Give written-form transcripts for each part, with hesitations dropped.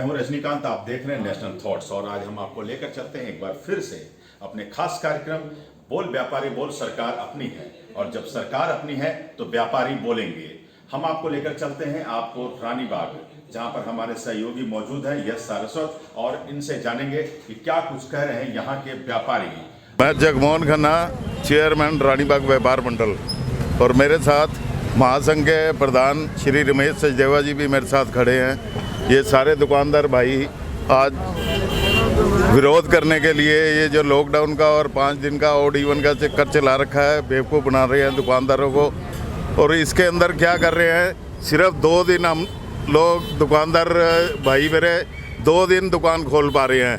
हूं रजनीकांत, आप देख रहे हैं नेशनल थॉट्स और आज हम आपको लेकर चलते हैं एक बार फिर से अपने खास कार्यक्रम बोल व्यापारी बोल सरकार अपनी है। और जब सरकार अपनी है तो व्यापारी बोलेंगे। हम आपको लेकर चलते हैं आपको रानी बाग, जहां पर हमारे सहयोगी मौजूद हैं यश सारस्वत, और इनसे जानेंगे कि क्या कुछ कह रहे हैं यहाँ के व्यापारी। मैं जगमोहन खन्ना, चेयरमैन रानी बाग व्यापार मंडल, और मेरे साथ महासंघ के प्रधान श्री रमेश सचदेवा जी भी मेरे साथ खड़े हैं। ये सारे दुकानदार भाई आज विरोध करने के लिए ये जो लॉकडाउन का और 5 दिन का ऑड इवन का चक्कर चला रखा है, बेवकूफ़ बना रहे हैं दुकानदारों को। और इसके अंदर क्या कर रहे हैं, सिर्फ 2 दिन हम लोग दुकानदार भाई मेरे 2 दिन दुकान खोल पा रहे हैं,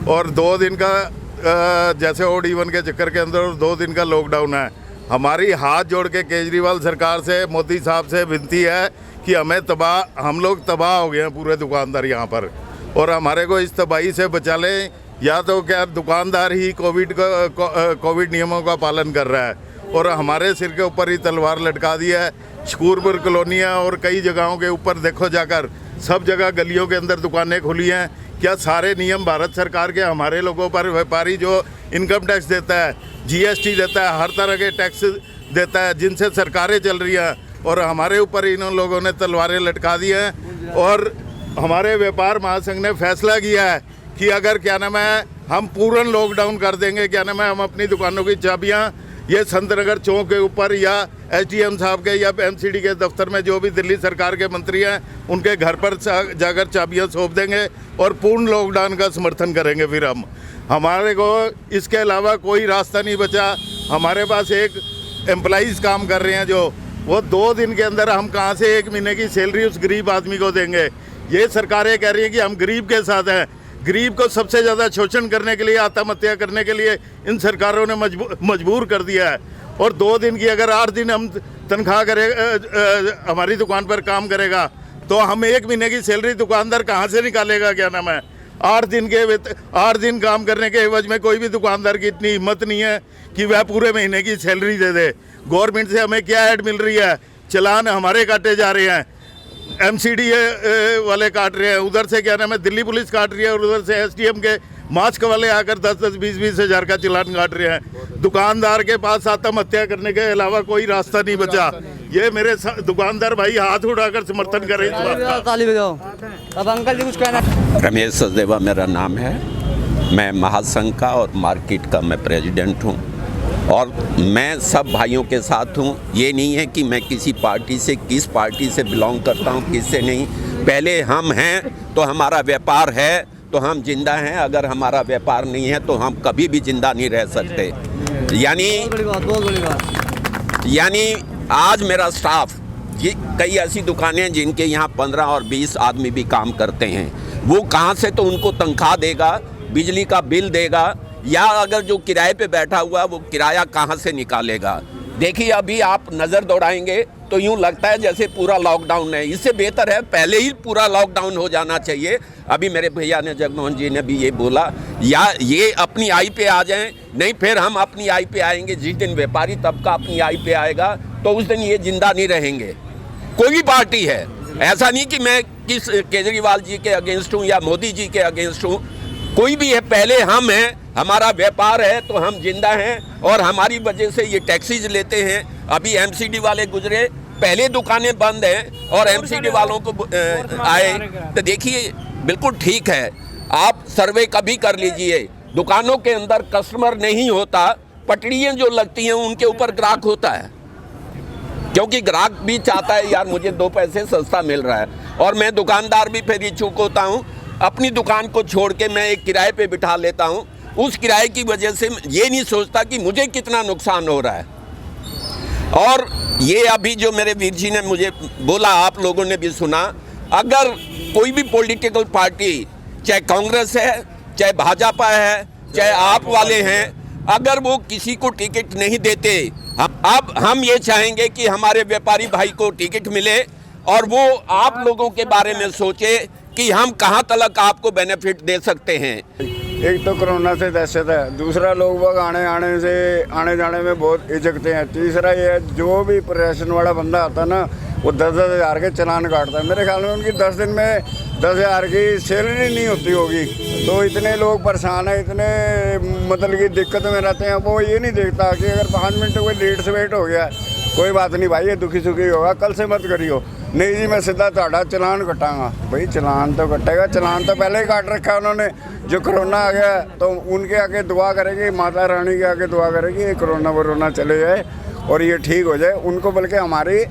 और 2 दिन का जैसे ऑड इवन के चक्कर के अंदर 2 दिन का लॉकडाउन है। हमारी हाथ जोड़ के केजरीवाल सरकार से, मोदी साहब से विनती है कि हम लोग तबाह हो गए हैं पूरे दुकानदार यहाँ पर, और हमारे को इस तबाही से बचा लें। या तो क्या दुकानदार ही कोविड नियमों का पालन कर रहा है, और हमारे सिर के ऊपर ही तलवार लटका दी है। शकूरपुर कॉलोनियाँ और कई जगहों के ऊपर देखो जाकर, सब जगह गलियों के अंदर दुकानें खुली हैं। क्या सारे नियम भारत सरकार के हमारे लोगों पर, व्यापारी जो इनकम टैक्स देता है, जीएसटी देता है, हर तरह के टैक्स देता है जिनसे सरकारें चल रही हैं, और हमारे ऊपर इन लोगों ने तलवारें लटका दी हैं। और हमारे व्यापार महासंघ ने फैसला किया है कि अगर क्या नाम है हम पूर्ण लॉकडाउन कर देंगे, क्या नाम है हम अपनी दुकानों की चाबियां ये संतनगर चौक के ऊपर या एसडीएम साहब के या एमसीडी के दफ्तर में जो भी दिल्ली सरकार के मंत्री हैं उनके घर पर जाकर चाबियां सौंप देंगे और पूर्ण लॉकडाउन का समर्थन करेंगे। फिर हमारे को इसके अलावा कोई रास्ता नहीं बचा। हमारे पास एक एम्प्लॉइज़ काम कर रहे हैं जो वो 2 दिन के अंदर हम कहाँ से 1 महीने की सैलरी उस गरीब आदमी को देंगे। ये सरकारें कह रही हैं कि हम गरीब के साथ हैं। गरीब को सबसे ज़्यादा शोषण करने के लिए, आत्महत्या करने के लिए इन सरकारों ने मजबूर कर दिया है। और 2 दिन की अगर 8 दिन हम तनख्वाह करेगा, हमारी दुकान पर काम करेगा, तो हम 1 महीने की सैलरी दुकानदार कहाँ से निकालेगा? क्या नाम है 8 दिन काम करने के एवज में कोई भी दुकानदार की इतनी हिम्मत नहीं है कि वह पूरे महीने की सैलरी दे दे। गवर्नमेंट से हमें क्या ऐड मिल रही है? चलान हमारे काटे जा रहे हैं, एमसीडी वाले काट रहे हैं, उधर से क्या नाम है दिल्ली पुलिस काट रही है, और उधर से एसडीएम के मास्क वाले आकर 10-10, 20-20 हज़ार का चलान काट रहे हैं। दुकानदार के पास आत्महत्या करने के अलावा कोई रास्ता नहीं बचा। ये मेरे दुकानदार भाई हाथ उठाकर समर्थन करें। अब अंकल जी कुछ कहना। रमेश सचदेवा मेरा नाम है। मैं महासंघ का और मार्केट का मैं प्रेसिडेंट हूँ, और मैं सब भाइयों के साथ हूँ। ये नहीं है कि मैं किस पार्टी से बिलोंग करता हूँ, किससे नहीं। पहले हम हैं तो हमारा व्यापार है तो हम जिंदा हैं, अगर हमारा व्यापार नहीं है तो हम कभी भी जिंदा नहीं रह सकते। यानी आज मेरा स्टाफ, ये कई ऐसी दुकानें हैं जिनके यहाँ 15 और 20 आदमी भी काम करते हैं। वो कहाँ से तो उनको तनख्वाह देगा, बिजली का बिल देगा, या अगर जो किराए पे बैठा हुआ है वो किराया कहाँ से निकालेगा? देखिए अभी आप नज़र दौड़ाएंगे तो यूँ लगता है जैसे पूरा लॉकडाउन है। इससे बेहतर है पहले ही पूरा लॉकडाउन हो जाना चाहिए। अभी मेरे भैया ने, जगमोहन जी ने भी ये बोला, या ये अपनी आई पे आ जाएं, नहीं फिर हम अपनी आई पे आएंगे। जिस दिन व्यापारी तबका अपनी आई पे आएगा तो उस दिन ये जिंदा नहीं रहेंगे। कोई भी पार्टी है, ऐसा नहीं कि मैं किस केजरीवाल जी के अगेंस्ट हूँ या मोदी जी के अगेंस्ट हूँ, कोई भी है, पहले हम हैं, हमारा व्यापार है तो हम जिंदा हैं, और हमारी वजह से ये टैक्सीज लेते हैं। अभी एमसीडी वाले गुजरे, पहले दुकानें बंद हैं और एमसीडी वालों को आए तो देखिए बिल्कुल ठीक है। आप सर्वे कभी कर लीजिए, दुकानों के अंदर कस्टमर नहीं होता, पटड़ियाँ जो लगती हैं उनके ऊपर ग्राहक होता है, क्योंकि ग्राहक भी चाहता है यार मुझे 2 पैसे सस्ता मिल रहा है। और मैं दुकानदार भी फिर इच्छुक होता हूँ, अपनी दुकान को छोड़ के मैं एक किराए पे बिठा लेता हूँ। उस किराए की वजह से ये नहीं सोचता कि मुझे कितना नुकसान हो रहा है। और ये अभी जो मेरे वीर जी ने मुझे बोला, आप लोगों ने भी सुना, अगर कोई भी पॉलिटिकल पार्टी, चाहे कांग्रेस है, चाहे भाजपा है, चाहे आप वाले हैं, अगर वो किसी को टिकट नहीं देते, अब हम ये चाहेंगे कि हमारे व्यापारी भाई को टिकट मिले और वो आप लोगों के बारे में सोचे कि हम कहाँ तक आपको बेनिफिट दे सकते हैं। एक तो कोरोना से दहशत है, दूसरा लोग बाग आने जाने में बहुत हिचकते हैं, तीसरा ये जो भी प्रशासन वाला बंदा आता है ना वो 10-10 हज़ार के चलान काटता है। मेरे ख्याल में उनकी 10 दिन में 10,000 की सैलरी नहीं होती होगी, तो इतने लोग परेशान हैं, इतने मतलब कि दिक्कत में रहते हैं। वो ये नहीं देखता कि अगर 5 मिनट कोई लेट से वेट हो गया, कोई बात नहीं भाई, ये दुखी सुखी होगा, कल से मत करियो, नहीं जी मैं सीधा ताड़ा चलान कटाऊंगा। भाई चलान तो कटेगा, चलान तो पहले ही काट रखा है उन्होंने। जो कोरोना आ गया तो उनके आगे दुआ करेगी, माता रानी के आगे दुआ करेगी ये कोरोना वरोना चले जाए और ये ठीक हो जाए। उनको बल्कि हमारी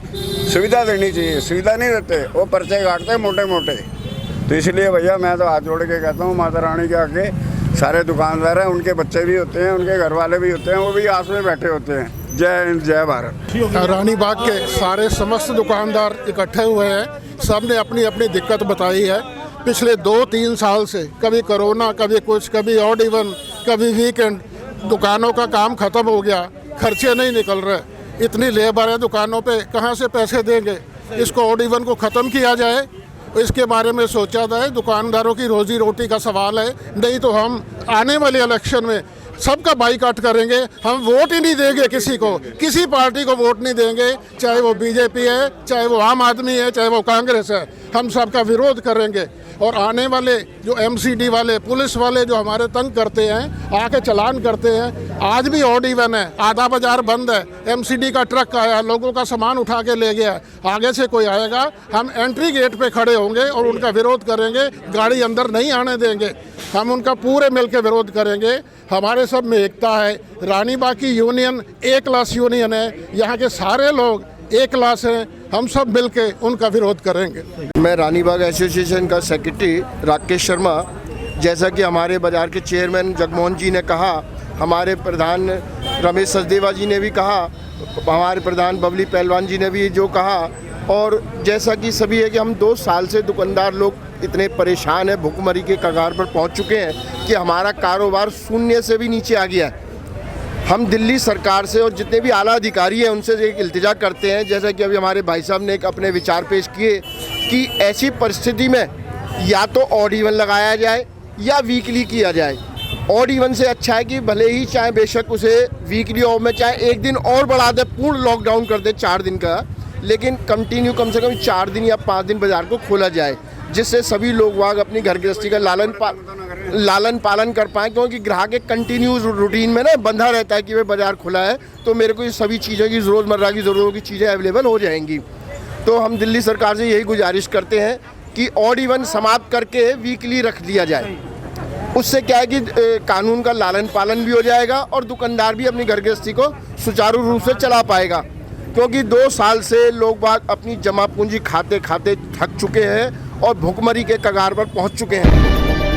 सुविधा देनी चाहिए, सुविधा नहीं देते, वो पर्चे काटते हैं मोटे मोटे। तो इसलिए भैया मैं तो हाथ जोड़ के कहता हूँ माता रानी के आगे, सारे दुकानदार हैं, उनके बच्चे भी होते हैं, उनके घर वाले भी होते हैं, वो भी आस में बैठे होते हैं। जय हिंद, जय भारत। रानी बाग के सारे समस्त दुकानदार इकट्ठे हुए हैं, सब ने अपनी अपनी दिक्कत बताई है। पिछले 2-3 साल से कभी कोरोना, कभी कुछ, कभी ऑड इवन, कभी वीकेंड, दुकानों का काम ख़त्म हो गया, खर्चे नहीं निकल रहे, इतनी लेबर है दुकानों पे, कहाँ से पैसे देंगे? इसको ऑड इवन को ख़त्म किया जाए, इसके बारे में सोचा जाए। दुकानदारों की रोजी रोटी का सवाल है, नहीं तो हम आने वाले इलेक्शन में सबका बाइकआउट करेंगे। हम वोट ही नहीं देंगे किसी को, किसी पार्टी को वोट नहीं देंगे, चाहे वो बीजेपी है, चाहे वो आम आदमी है, चाहे वो कांग्रेस है, हम सबका विरोध करेंगे। और आने वाले जो एमसीडी वाले, पुलिस वाले जो हमारे तंग करते हैं, आके चलान करते हैं, आज भी ऑड इवन है, आधा बाजार बंद है, एमसीडी का ट्रक आया, लोगों का सामान उठा के ले गया, आगे से कोई आएगा, हम एंट्री गेट पे खड़े होंगे और उनका विरोध करेंगे, गाड़ी अंदर नहीं आने देंगे, हम उनका पूरे मिल के विरोध करेंगे। हमारे सब में एकता है। रानी बाग की यूनियन ए क्लास यूनियन है, यहाँ के सारे लोग ए क्लास हैं, हम सब मिल के उनका विरोध करेंगे। मैं रानी बाग एसोसिएशन का सेक्रेटरी राकेश शर्मा। जैसा कि हमारे बाज़ार के चेयरमैन जगमोहन जी ने कहा, हमारे प्रधान रमेश सचदेवा जी ने भी कहा, हमारे प्रधान बबली पहलवान जी ने भी जो कहा, और जैसा कि सभी है कि हम 2 साल से दुकानदार लोग इतने परेशान हैं, भुखमरी के कगार पर पहुंच चुके हैं कि हमारा कारोबार शून्य से भी नीचे आ गया है। हम दिल्ली सरकार से और जितने भी आला अधिकारी हैं उनसे एक इल्तिजा करते हैं, जैसा कि अभी हमारे भाई साहब ने एक अपने विचार पेश किए कि ऐसी परिस्थिति में या तो ऑड इवन लगाया जाए या वीकली किया जाए। ऑड इवन से अच्छा है कि भले ही चाहे बेशक उसे वीकली ऑफ में चाहे 1 दिन और बढ़ा दे, पूर्ण लॉकडाउन कर दे 4 दिन का, लेकिन कंटिन्यू कम से कम 4 दिन या 5 दिन बाज़ार को खोला जाए, जिससे सभी लोग वाग अपनी घर गृहस्थी का लालन पालन कर पाएँ। क्योंकि ग्राहक एक कंटिन्यूस रूटीन में ना बंधा रहता है कि वह बाज़ार खुला है, तो मेरे को ये सभी चीज़ों की रोज़मर्रा की ज़रूरतों की चीज़ें अवेलेबल हो जाएंगी। तो हम दिल्ली सरकार से यही गुजारिश करते हैं कि ऑड इवन समाप्त करके वीकली रख दिया जाए। उससे क्या है कि कानून का लालन पालन भी हो जाएगा और दुकानदार भी अपनी घर गृहस्थी को सुचारू रूप से चला पाएगा। क्योंकि 2 साल से लोग बाग अपनी जमा पूंजी खाते खाते थक चुके हैं और भुखमरी के कगार पर पहुंच चुके हैं।